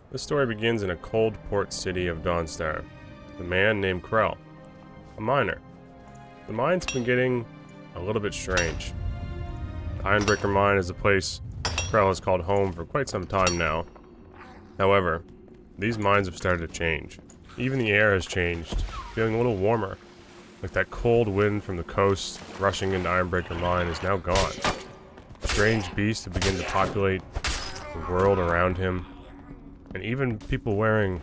This story begins in a cold port city of Dawnstar, with a man named Krell, a miner. The mine's been getting a little bit strange. Ironbreaker Mine is a place Krell has called home for quite some time now. However, these mines have started to change. Even the air has changed, feeling a little warmer, like that cold wind from the coast rushing into Ironbreaker Mine is now gone. Strange beasts have begun to populate the world around him, and even people wearing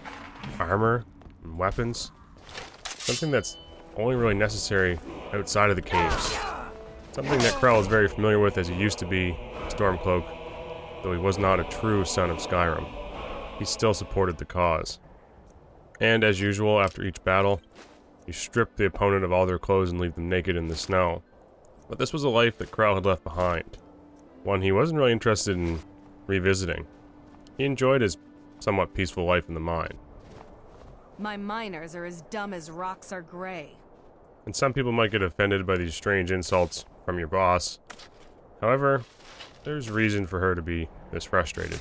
armor and weapons, something that's only really necessary outside of the caves. Something that Krell is very familiar with as he used to be Stormcloak, though he was not a true son of Skyrim. He still supported the cause. And as usual, after each battle, you strip the opponent of all their clothes and leave them naked in the snow. But this was a life that Krell had left behind, one he wasn't really interested in revisiting. He enjoyed his somewhat peaceful life in the mine. My miners are as dumb as rocks are gray. And some people might get offended by these strange insults from your boss. However, there's reason for her to be this frustrated.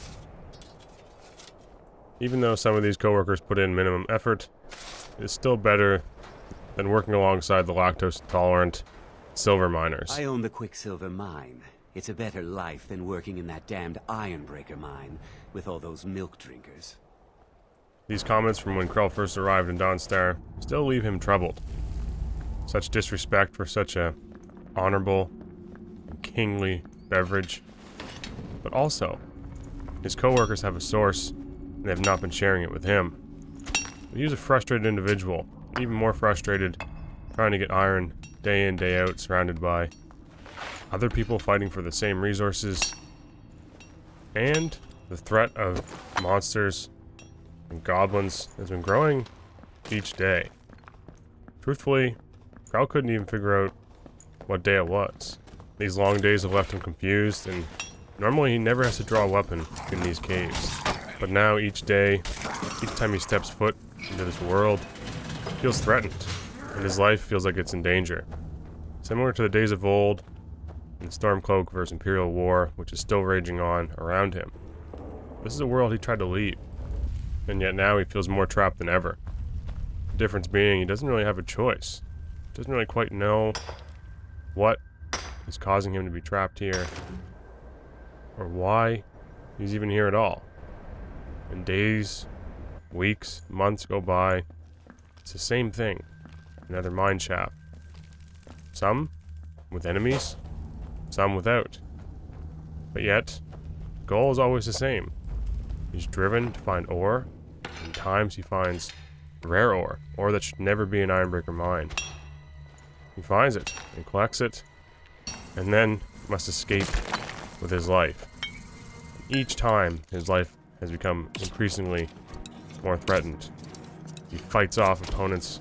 Even though some of these coworkers put in minimum effort, it is still better than working alongside the lactose-intolerant silver miners. I own the Quicksilver Mine. It's a better life than working in that damned Ironbreaker Mine with all those milk drinkers. These comments from when Krell first arrived in Dawnstar still leave him troubled. Such disrespect for such a honorable and kingly beverage. But also, his coworkers have a source, and they have not been sharing it with him. But he's a frustrated individual, even more frustrated, trying to get iron day in, day out, surrounded by other people fighting for the same resources, and the threat of monsters and goblins has been growing each day. Truthfully, Krell couldn't even figure out what day it was. These long days have left him confused, and normally he never has to draw a weapon in these caves. But now each day, each time he steps foot into this world, he feels threatened, and his life feels like it's in danger. Similar to the days of old, in the Stormcloak vs. Imperial War, which is still raging on around him. This is a world he tried to leave, and yet now he feels more trapped than ever. The difference being, he doesn't really have a choice. He doesn't really quite know what is causing him to be trapped here, or why he's even here at all. And days, weeks, months go by. It's the same thing. Another mine shaft. Some with enemies, some without. But yet, the goal is always the same. He's driven to find ore, and times he finds rare ore that should never be an Ironbreaker mine. He finds it, and collects it, and then must escape with his life. Each time, his life has become increasingly more threatened. He fights off opponents,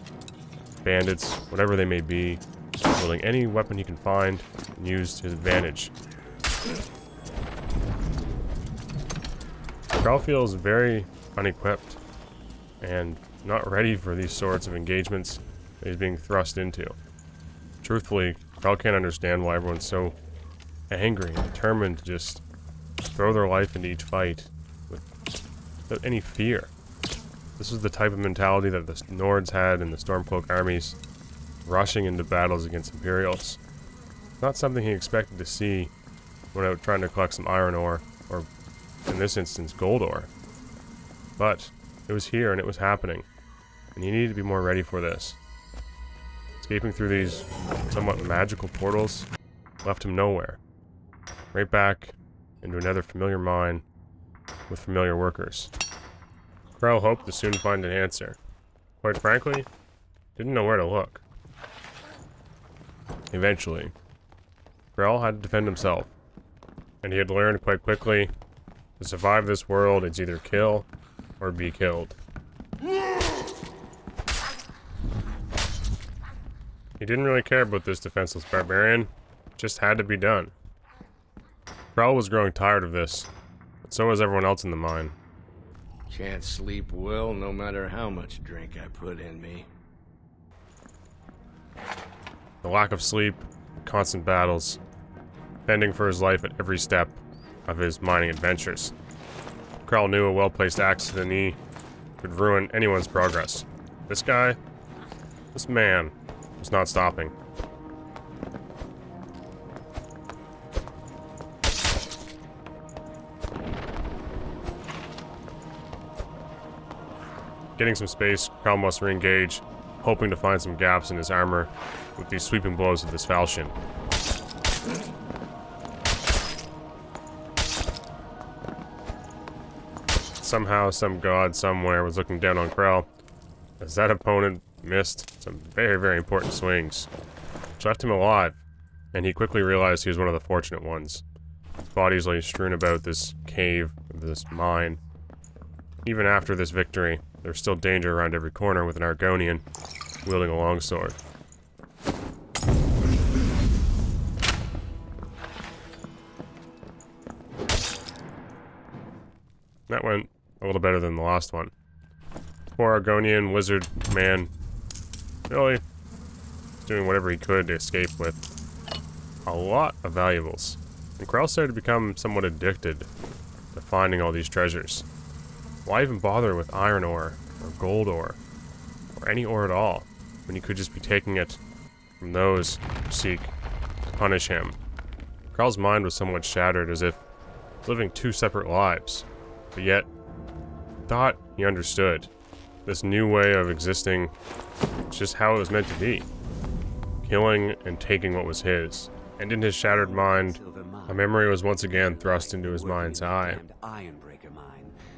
bandits, whatever they may be, wielding any weapon he can find and use to his advantage. Krell feels very unequipped and not ready for these sorts of engagements that he's being thrust into. Truthfully, Krell can't understand why everyone's so angry and determined to just throw their life into each fight without any fear. This was the type of mentality that the Nords had in the Stormcloak armies, rushing into battles against Imperials. Not something he expected to see when out trying to collect some iron ore, or in this instance, gold ore. But it was here and it was happening, and he needed to be more ready for this. Escaping through these somewhat magical portals left him nowhere. Right back into another familiar mine with familiar workers. Krell hoped to soon find an answer. Quite frankly, didn't know where to look. Eventually, Krell had to defend himself, and he had learned quite quickly to survive this world, it's either kill or be killed. He didn't really care about this defenseless barbarian, it just had to be done. Krell was growing tired of this, but so was everyone else in the mine. Can't sleep well no matter how much drink I put in me. The lack of sleep, constant battles, fending for his life at every step of his mining adventures. Krell knew a well-placed axe to the knee could ruin anyone's progress. This guy, this man, was not stopping. Getting some space, Krell must re-engage, hoping to find some gaps in his armor with these sweeping blows of this falchion. Somehow, some god somewhere was looking down on Krell, as that opponent missed some very, very important swings, which left him alive, and he quickly realized he was one of the fortunate ones. Bodies lay strewn about this cave, this mine. Even after this victory, there's still danger around every corner with an Argonian wielding a longsword. That went a little better than the last one. Poor Argonian wizard man really doing whatever he could to escape with a lot of valuables. And Krell started to become somewhat addicted to finding all these treasures. Why even bother with iron ore, or gold ore, or any ore at all, when you could just be taking it from those who seek to punish him? Krell's mind was somewhat shattered, as if living two separate lives, but yet he thought he understood. This new way of existing was just how it was meant to be. Killing and taking what was his. And in his shattered mind, a memory was once again thrust into his mind's eye.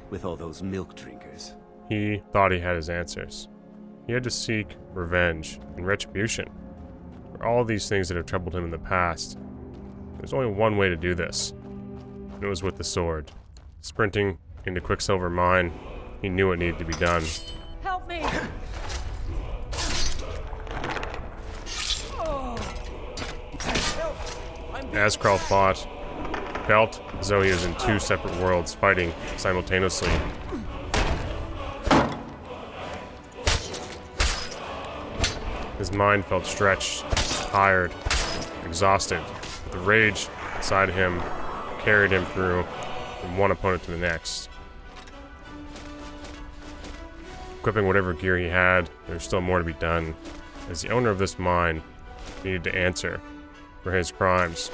With all those milk drinkers. He thought he had his answers. He had to seek revenge and retribution for all these things that have troubled him in the past. There's only one way to do this, and it was with the sword. Sprinting into Quicksilver Mine, he knew it needed to be done. Help me! As Krell fought, felt as though he was in two separate worlds fighting simultaneously. His mind felt stretched, tired, exhausted. The rage inside him carried him through from one opponent to the next. Equipping whatever gear he had, there was still more to be done, as the owner of this mine needed to answer for his crimes.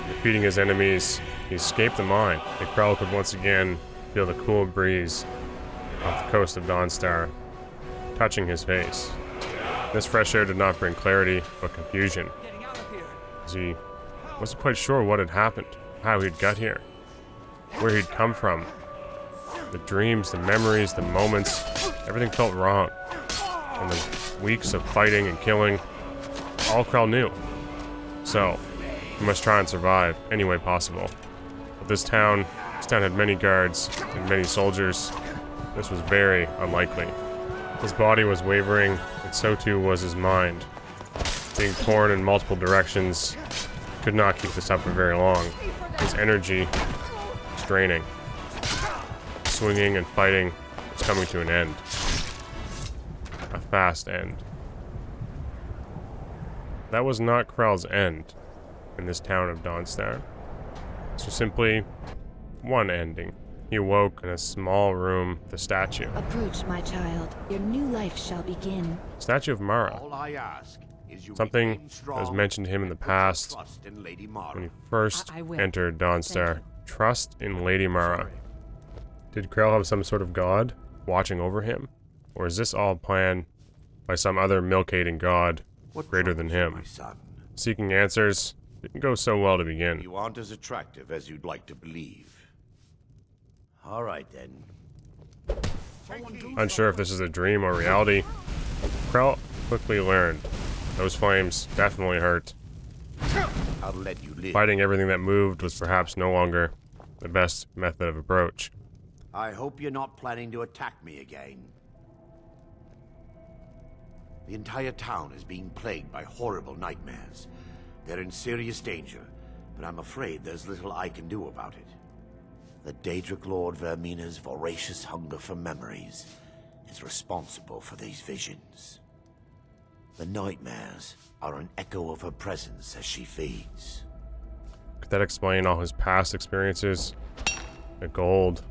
Defeating his enemies, he escaped the mine, and Krell could once again feel the cool breeze off the coast of Dawnstar touching his face. This fresh air did not bring clarity, but confusion, as he wasn't quite sure what had happened, how he'd got here, where he'd come from. The dreams, the memories, the moments, everything felt wrong. And the weeks of fighting and killing, all Krell knew. So, he must try and survive any way possible. But this town had many guards and many soldiers. This was very unlikely. His body was wavering, and so too was his mind. Being torn in multiple directions, could not keep this up for very long. His energy was draining. Swinging and fighting was coming to an end. A fast end. That was not Krell's end in this town of Dawnstar. This was simply one ending. He awoke in a small room with a statue. Approach, my child. Your new life shall begin. Statue of Mara. All I ask is you Something remain that strong was mentioned to him in the and put your past trust in Lady Mara. when he first I will. entered Dawnstar. Trust in Lady Mara. Did Krell have some sort of god watching over him? Or is this all planned by some other milk-hating god What greater than troubles you, him? my son? Seeking answers didn't go so well to begin. You aren't as attractive as you'd like to believe. All right, then. Unsure if this is a dream or reality, Krell quickly learned those flames definitely hurt. I'll let you live. Fighting everything that moved was perhaps no longer the best method of approach. I hope you're not planning to attack me again. The entire town is being plagued by horrible nightmares. They're in serious danger, but I'm afraid there's little I can do about it. The Daedric Lord Vermina's voracious hunger for memories is responsible for these visions. The nightmares are an echo of her presence as she feeds. Could that explain all his past experiences? The gold,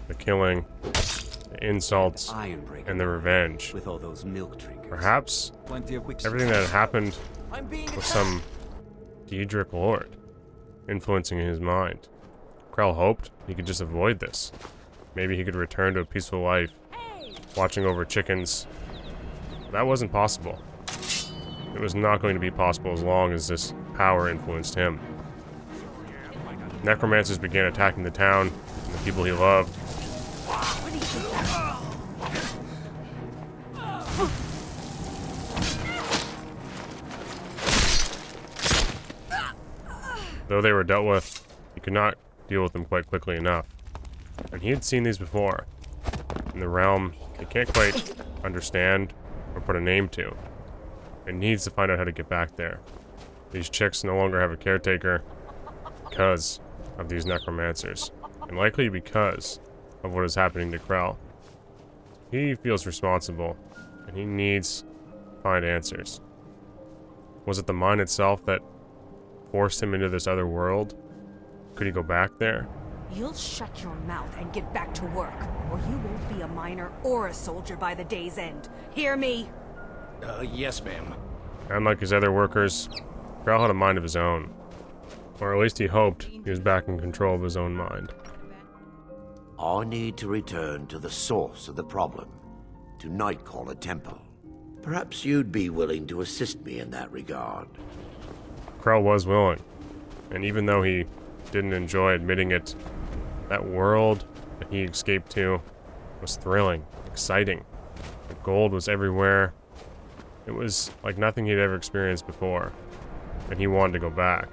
the killing, the insults, Ironbreaker and the revenge. with all those milk drinkers. Perhaps everything that had happened was some Daedric Lord influencing his mind. Krell hoped he could just avoid this. Maybe he could return to a peaceful life, watching over chickens. That wasn't possible. It was not going to be possible as long as this power influenced him. Necromancers began attacking the town and the people he loved. Though they were dealt with, he could not deal with them quite quickly enough. And he had seen these before. In the realm he can't quite understand or put a name to. And needs to find out how to get back there. These chicks no longer have a caretaker because of these necromancers. And likely because of what is happening to Krell. He feels responsible, and he needs to find answers. Was it the mine itself that forced him into this other world? Could he go back there? You'll shut your mouth and get back to work, or you won't be a miner or a soldier by the day's end. Hear me? Yes, ma'am. Unlike his other workers, Krell had a mind of his own. Or at least he hoped he was back in control of his own mind. I need to return to the source of the problem, to Nightcaller Temple. Perhaps you'd be willing to assist me in that regard. Krell was willing, and even though he didn't enjoy admitting it, that world that he escaped to was thrilling, exciting. The gold was everywhere. It was like nothing he'd ever experienced before, and he wanted to go back.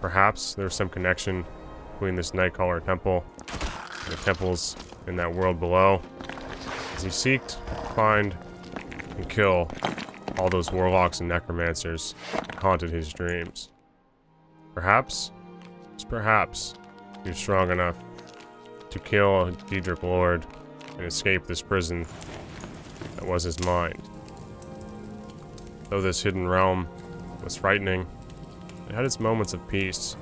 Perhaps there was some connection between this Nightcaller Temple and the temples in that world below, as he sought to find and kill all those warlocks and necromancers that haunted his dreams. Perhaps, just perhaps, he was strong enough to kill a Daedric Lord and escape this prison that was his mind. Though this hidden realm was frightening, it had its moments of peace,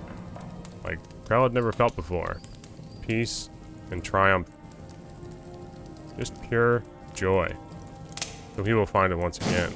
like Krell had never felt before. Peace and triumph. Just pure joy. So he will find it once again.